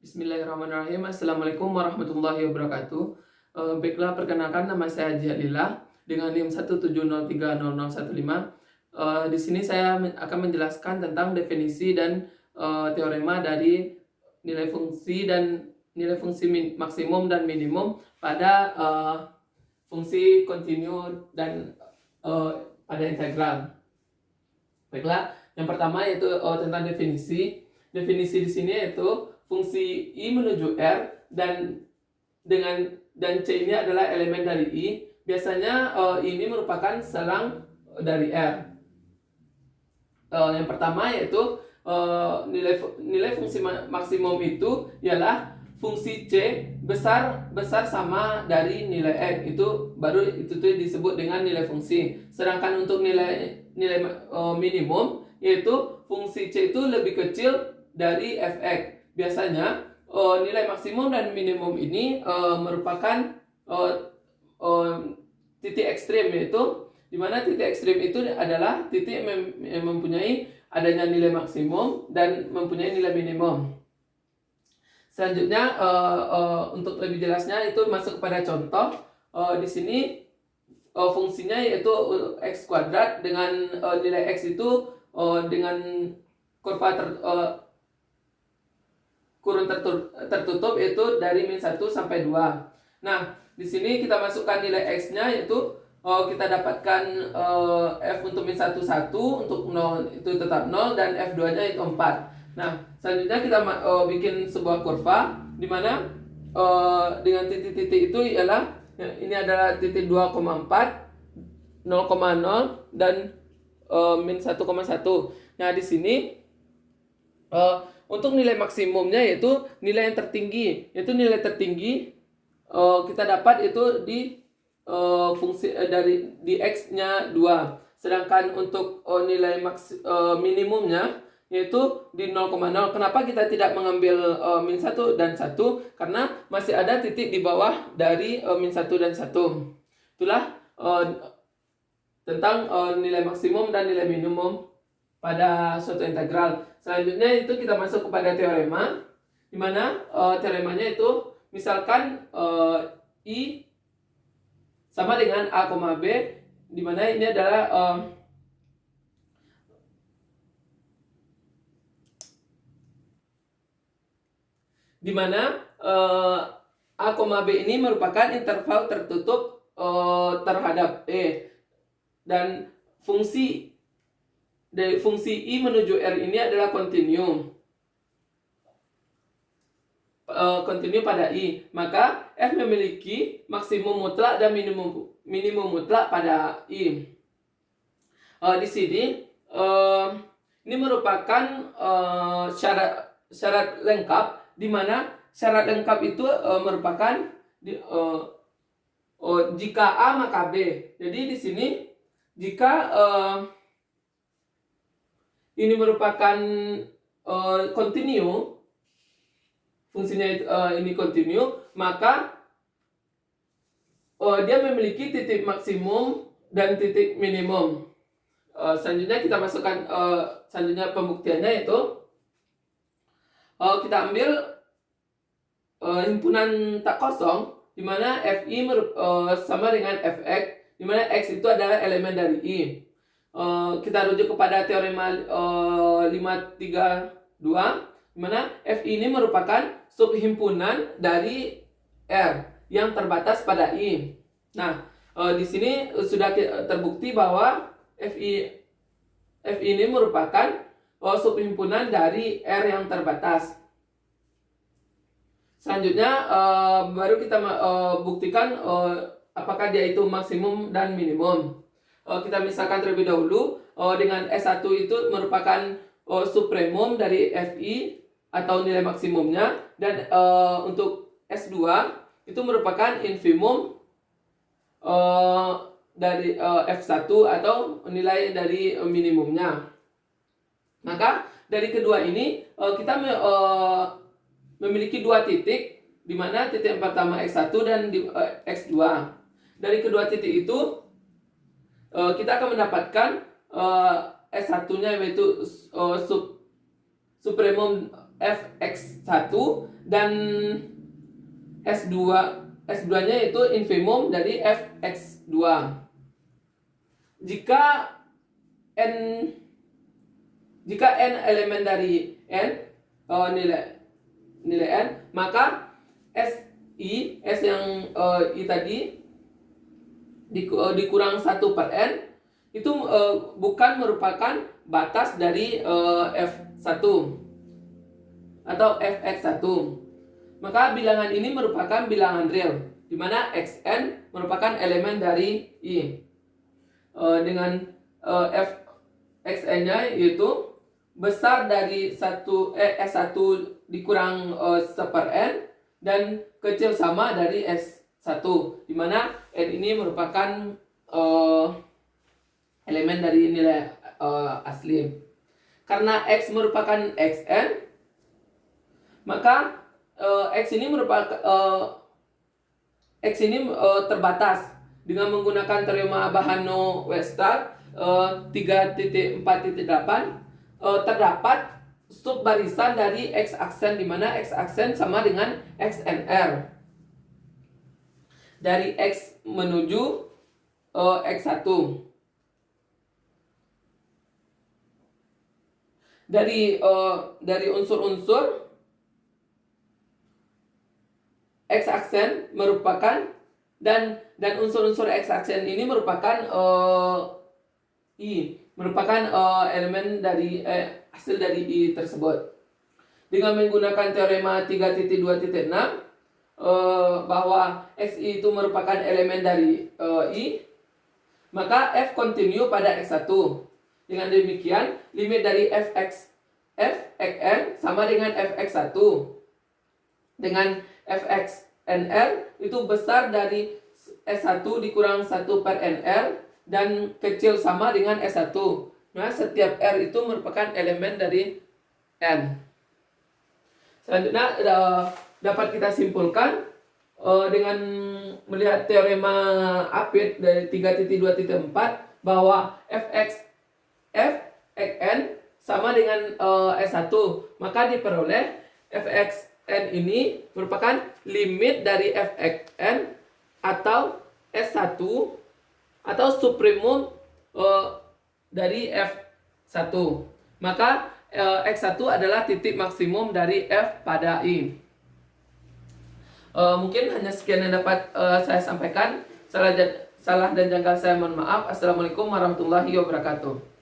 Bismillahirrahmanirrahim. Assalamualaikum warahmatullahi wabarakatuh. Baiklah, perkenalkan nama saya Haji Lila dengan NIM 170300115. Di sini saya akan menjelaskan tentang definisi dan teorema dari nilai fungsi dan nilai fungsi maksimum dan minimum pada fungsi kontinu dan pada integral. Baiklah, yang pertama yaitu tentang definisi. Definisi di sini yaitu fungsi I menuju R dan C ini adalah elemen dari I. Biasanya ini merupakan selang dari R. Yang pertama yaitu nilai fungsi maksimum itu ialah fungsi C besar sama dari nilai X. Itu disebut dengan nilai fungsi. Sedangkan untuk nilai minimum yaitu fungsi C itu lebih kecil dari fx. Biasanya nilai maksimum dan minimum ini merupakan titik ekstrim, yaitu di mana titik ekstrim itu adalah titik yang mempunyai adanya nilai maksimum dan mempunyai nilai minimum. Selanjutnya untuk lebih jelasnya itu masuk kepada contoh. Di sini fungsinya yaitu x kuadrat dengan nilai x itu dengan kurva kurun tertutup yaitu dari min 1 sampai 2. Nah, di sini kita masukkan nilai x-nya yaitu kita dapatkan f untuk min 1 1, untuk 0 itu tetap 0 dan f2-nya itu 4. Nah, selanjutnya kita bikin sebuah kurva di mana dengan titik-titik itu ialah ini adalah titik 2,4, 0,0 dan min 1,1. Nah, di sini untuk nilai maksimumnya yaitu nilai yang tertinggi, kita dapat itu di fungsi dari di x-nya 2. Sedangkan untuk nilai minimumnya yaitu di 0,0. Kenapa kita tidak mengambil min 1 dan 1? Karena masih ada titik di bawah dari min 1 dan 1. Itulah tentang nilai maksimum dan nilai minimum pada suatu integral. Selanjutnya itu kita masuk kepada teorema, di mana teoremanya itu misalkan I sama dengan A, B, di mana ini adalah di mana A, B ini merupakan interval tertutup terhadap E, dan fungsi I menuju R ini adalah kontinu pada I. Maka F memiliki maksimum mutlak dan minimum mutlak pada I. Di sini ini merupakan syarat lengkap, di mana syarat lengkap itu merupakan jika A maka B. Jadi di sini jika ini merupakan kontinu, fungsinya ini kontinu, maka dia memiliki titik maksimum dan titik minimum. Selanjutnya kita masukkan selanjutnya pembuktiannya yaitu kita ambil himpunan tak kosong di mana Fi sama dengan Fx, di mana x itu adalah elemen dari I. Kita rujuk kepada teorema 532, di mana Fi ini merupakan subhimpunan dari R yang terbatas pada I. Nah, di sini sudah terbukti bahwa Fi ini merupakan subhimpunan dari R yang terbatas. Selanjutnya baru kita buktikan apakah dia itu maksimum dan minimum. Kita misalkan terlebih dahulu dengan S1 itu merupakan supremum dari Fi atau nilai maksimumnya, dan untuk S2 itu merupakan infimum dari F1 atau nilai dari minimumnya. Maka dari kedua ini kita memiliki dua titik, di mana titik yang pertama X1 dan X2. Dari kedua titik itu kita akan mendapatkan S1-nya yaitu supremum Fx1 dan S2-nya itu infimum dari fx2. Jika n elemen dari n, nilai n, maka s yang i tadi dikurang 1 per n itu bukan merupakan batas dari f1 atau fx1. Maka bilangan ini merupakan bilangan real, di mana xn merupakan elemen dari i. Dengan fxn-nya yaitu besar dari S1 dikurang 1 per n dan kecil sama dari S1, di mana n ini merupakan elemen dari nilai asli. Karena x merupakan xn, maka x ini terbatas dengan menggunakan teorema Bahano-Weierstrass 3.4.8. Terdapat subbarisan dari x aksen, di mana x aksen sama dengan xnr dari x menuju x1. Dari unsur-unsur x aksen merupakan dan unsur-unsur x aksen ini merupakan elemen dari hasil dari i tersebut. Dengan menggunakan teorema 3.2.6 bahwa xi itu merupakan elemen dari i, maka f kontinu pada x1. Dengan demikian, limit dari fxn sama dengan fx1 dengan fxnr itu besar dari S1 dikurang 1 per nr dan kecil sama dengan S1. Nah, setiap R itu merupakan elemen dari N. Selanjutnya dapat kita simpulkan dengan melihat teorema Apit dari 3.2.4 bahwa fxn sama dengan S1, maka diperoleh fxn ini merupakan limit dari fxn atau S1 atau supremum dari F1. Maka X1 adalah titik maksimum dari F pada I. Mungkin hanya sekian yang dapat saya sampaikan. Salah dan janggal saya mohon maaf. Assalamualaikum warahmatullahi wabarakatuh.